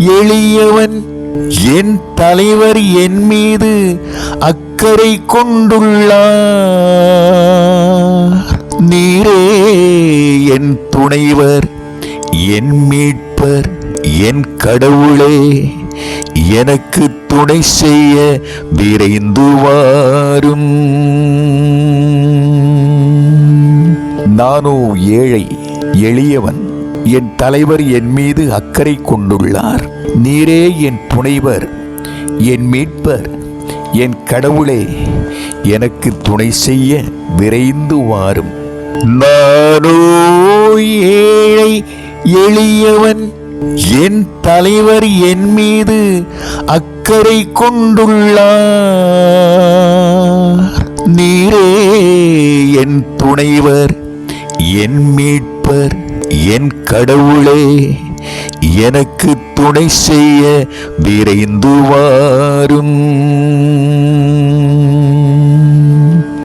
எளியவன் என் தலைவர் என் மீது அக்கறை கொண்டுள்ளார். நீரே என் துணைவர், என் மீட்பர், என் கடவுளே, எனக்கு துணை செய்ய விரைந்து வாரும். நானோ ஏழை எளியவன், என் தலைவர் என் மீது அக்கறை கொண்டுள்ளார். நீரே என் துணைவர், என் மீட்பர், என் கடவுளே, எனக்கு துணை செய்ய விரைந்து வாரும். நானோ ஏழை எளியவன், என் தலைவர் என் மீது அக்கறை கொண்டுள்ளார். நீரே என் துணைவர், என் மீட்பர், என் கடவுளே, எனக்கு துணை செய்ய விரைந்து வாரும்.